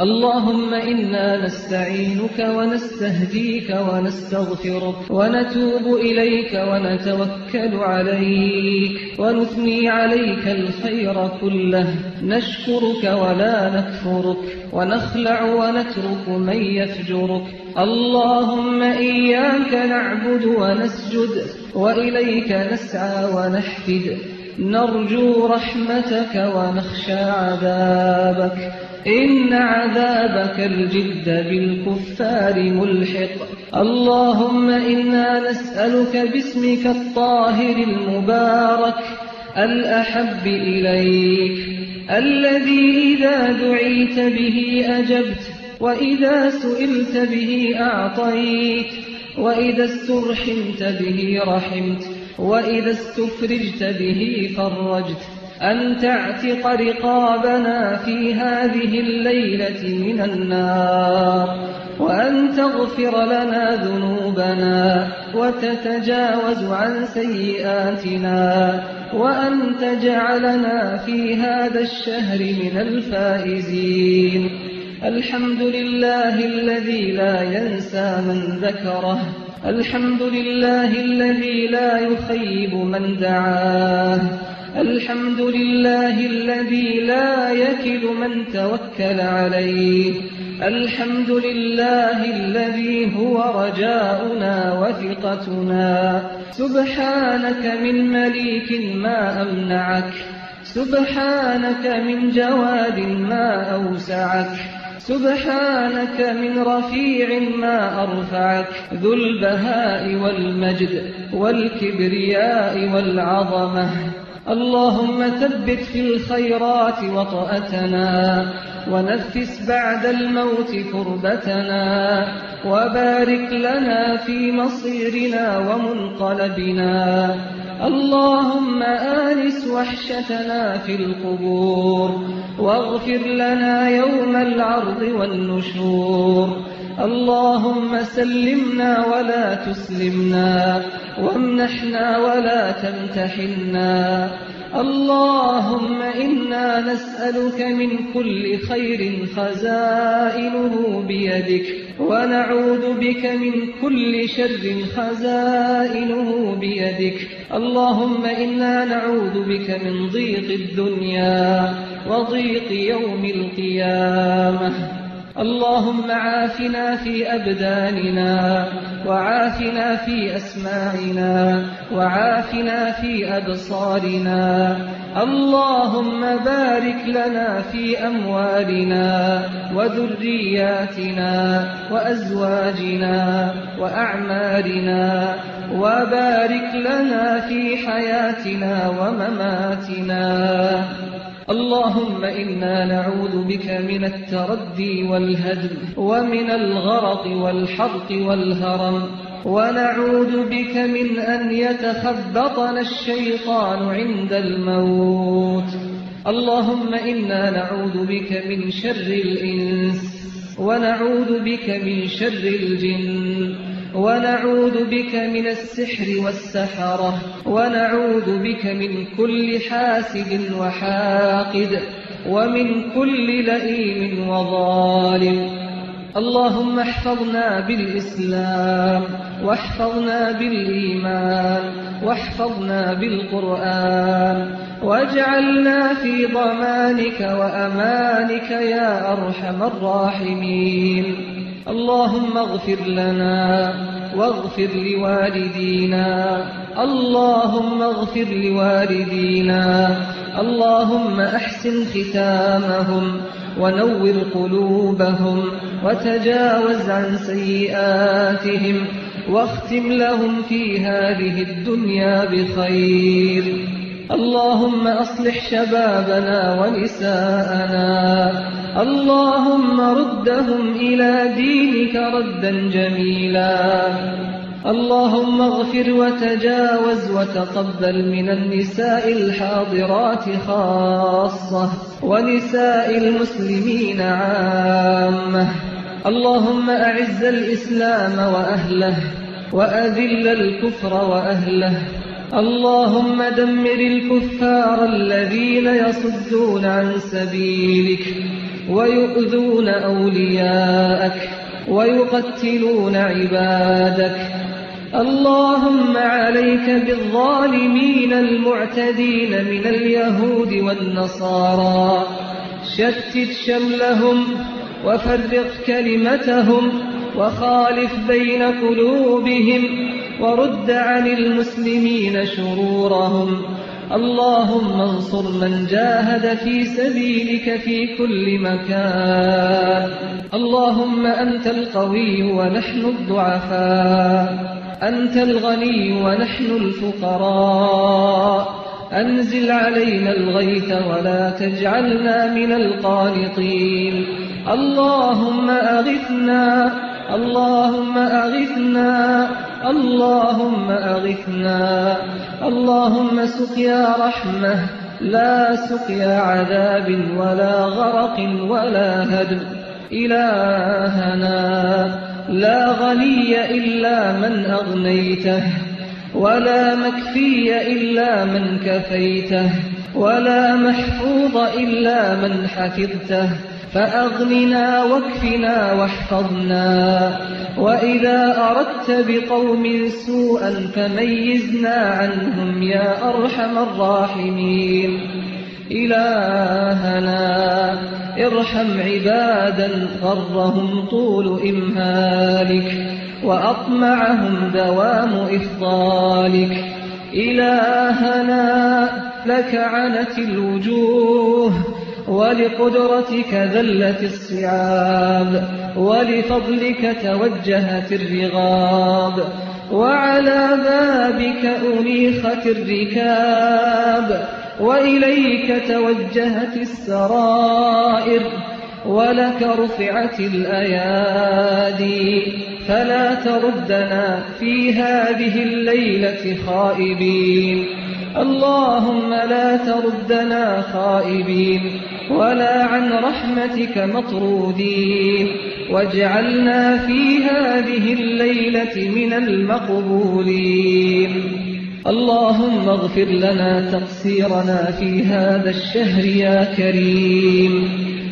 اللهم إنا نستعينك ونستهديك ونستغفرك ونتوب إليك ونتوكل عليك ونثني عليك الخير كله، نشكرك ولا نكفرك، ونخلع ونترك من يفجرك. اللهم إياك نعبد ونسجد، وإليك نسعى ونحفد، نرجو رحمتك ونخشى عذابك، إن عذابك الجد بالكفار ملحق. اللهم إنا نسألك باسمك الطاهر المبارك الأحب إليك، الذي إذا دعيت به أجبت، وإذا سئلت به أعطيت، وإذا استرحمت به رحمت، وإذا استفرجت به فرجت. أن تعتق رقابنا في هذه الليلة من النار، وأن تغفر لنا ذنوبنا وتتجاوز عن سيئاتنا، وأن تجعلنا في هذا الشهر من الفائزين. الحمد لله الذي لا ينسى من ذكره، الحمد لله الذي لا يخيب من دعاه، الحمد لله الذي لا يكل من توكل عليه، الحمد لله الذي هو رجاؤنا وثقتنا. سبحانك من مليك ما أمنعك، سبحانك من جواد ما أوسعك، سبحانك من رفيع ما أرفعك، ذو البهاء والمجد والكبرياء والعظمة. اللهم ثبت في الخيرات وطأتنا، ونفس بعد الموت كربتنا، وبارك لنا في مصيرنا ومنقلبنا. اللهم آنس وحشتنا في القبور، واغفر لنا يوم العرض والنشور. اللهم سلمنا ولا تسلمنا، وامنحنا ولا تمتحنا. اللهم إنا نسألك من كل خير خزائنه بيدك، ونعوذ بك من كل شر خزائنه بيدك. اللهم إنا نعوذ بك من ضيق الدنيا وضيق يوم القيامة. اللهم عافنا في أبداننا، وعافنا في أسماعنا، وعافنا في أبصارنا. اللهم بارك لنا في أموالنا وذرياتنا وأزواجنا وأعمارنا، وبارك لنا في حياتنا ومماتنا. اللهم إنا نعوذ بك من التردي والهدم، ومن الغرق والحرق والهرم، ونعوذ بك من أن يتخبطنا الشيطان عند الموت. اللهم إنا نعوذ بك من شر الإنس، ونعوذ بك من شر الجن، ونعوذ بك من السحر والسحرة، ونعوذ بك من كل حاسد وحاقد، ومن كل لئيم وظالم. اللهم احفظنا بالإسلام، واحفظنا بالإيمان، واحفظنا بالقرآن، واجعلنا في ضمانك وأمانك يا أرحم الراحمين. اللهم اغفر لنا واغفر لوالدينا، اللهم اغفر لوالدينا. اللهم أحسن ختامهم، ونور قلوبهم، وتجاوز عن سيئاتهم، واختم لهم في هذه الدنيا بخير. اللهم أصلح شبابنا ونساءنا، اللهم ردهم إلى دينك ردا جميلا. اللهم اغفر وتجاوز وتقبل من النساء الحاضرات خاصة، ونساء المسلمين عامة. اللهم أعز الإسلام وأهله، وأذل الكفر وأهله. اللهم دمر الكفار الذين يصدون عن سبيلك، ويؤذون أولياءك ويقتلون عبادك. اللهم عليك بالظالمين المعتدين من اليهود والنصارى، شتت شملهم وفرق كلمتهم وخالف بين قلوبهم ورد عن المسلمين شرورهم. اللهم انصر من جاهد في سبيلك في كل مكان. اللهم أنت القوي ونحن الضعفاء، أنت الغني ونحن الفقراء. أنزل علينا الغيث ولا تجعلنا من القانطين. اللهم أغثنا، اللهم أغثنا، اللهم أغثنا. اللهم سقيا رحمة لا سقيا عذاب ولا غرق ولا هدم. إلهنا لا غني إلا من أغنيته، ولا مكفي إلا من كفيته، ولا محفوظ إلا من حفظته. فأغننا واكفنا واحفظنا، وإذا أردت بقوم سوءا فميزنا عنهم يا أرحم الراحمين. إلهنا ارحم عبادا غرهم طول إمهالك وأطمعهم دوام إفضالك. إلهنا لك عنت الوجوه، ولقدرتك ذلت الصعاب، ولفضلك توجهت الرغاب، وعلى بابك أنيخت الركاب، وإليك توجهت السرائر، ولك رفعت الأيادي. فلا تردنا في هذه الليلة خائبين. اللهم لا تردنا خائبين ولا عن رحمتك مطرودين، واجعلنا في هذه الليلة من المقبولين. اللهم اغفر لنا تقصيرنا في هذا الشهر يا كريم،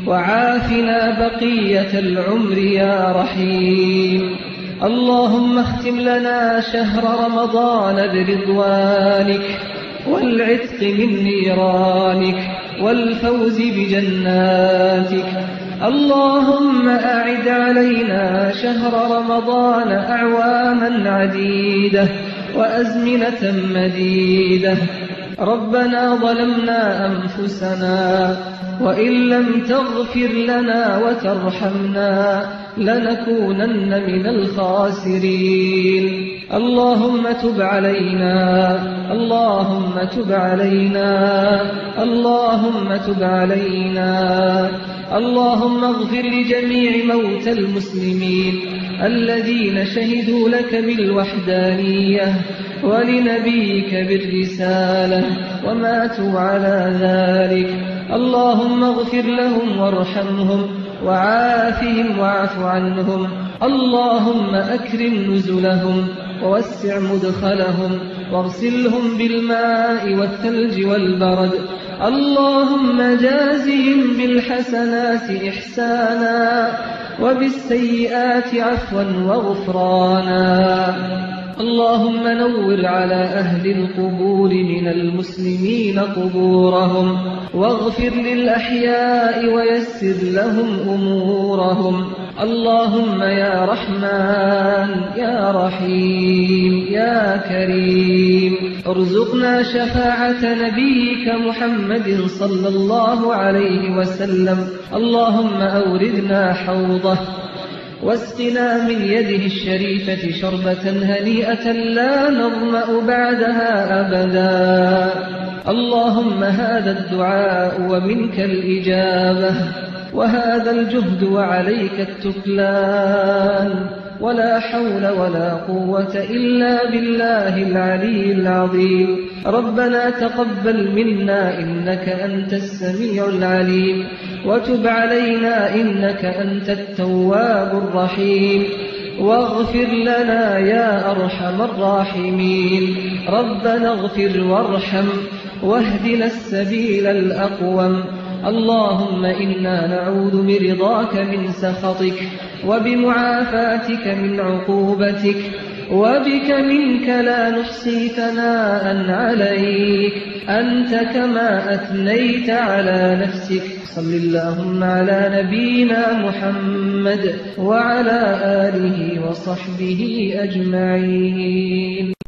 وعافنا بقية العمر يا رحيم. اللهم اختم لنا شهر رمضان برضوانك والعتق من نيرانك والفوز بجناتك. اللهم أعد علينا شهر رمضان أعواما عديدة وأزمنة مديدة. ربنا ظلمنا أنفسنا، وإن لم تغفر لنا وترحمنا لنكونن من الخاسرين. اللهم تب علينا، اللهم تب علينا، اللهم تب علينا. اللهم اغفر لجميع موتى المسلمين الذين شهدوا لك بالوحدانية ولنبيك بالرسالة وماتوا على ذلك. اللهم اغفر لهم وارحمهم وعافهم واعف عنهم. اللهم أكرم نزلهم ووسع مدخلهم واغسلهم بالماء والثلج والبرد. اللهم جازهم بالحسنات إحسانا وبالسيئات عفوا وغفرانا. اللهم نور على أهل القبور من المسلمين قبورهم، واغفر للأحياء ويسر لهم أمورهم. اللهم يا رحمن يا رحيم يا كريم ارزقنا شفاعة نبيك محمد صلى الله عليه وسلم. اللهم أوردنا حوضه واسقنا من يده الشريفة شربة هنيئة لا نظمأ بعدها أبدا. اللهم هذا الدعاء ومنك الإجابة، وهذا الجهد وعليك التكلان، ولا حول ولا قوة إلا بالله العلي العظيم. ربنا تقبل منا إنك أنت السميع العليم، وتب علينا إنك أنت التواب الرحيم، واغفر لنا يا أرحم الراحمين. ربنا اغفر وارحم واهدنا السبيل الأقوم، اللهم إنا نعوذ برضاك من سخطك وبمعافاتك من عقوبتك وبك منك لا نحصي ثناء عليك أنت كما أثنيت على نفسك. صل اللهم على نبينا محمد وعلى آله وصحبه أجمعين.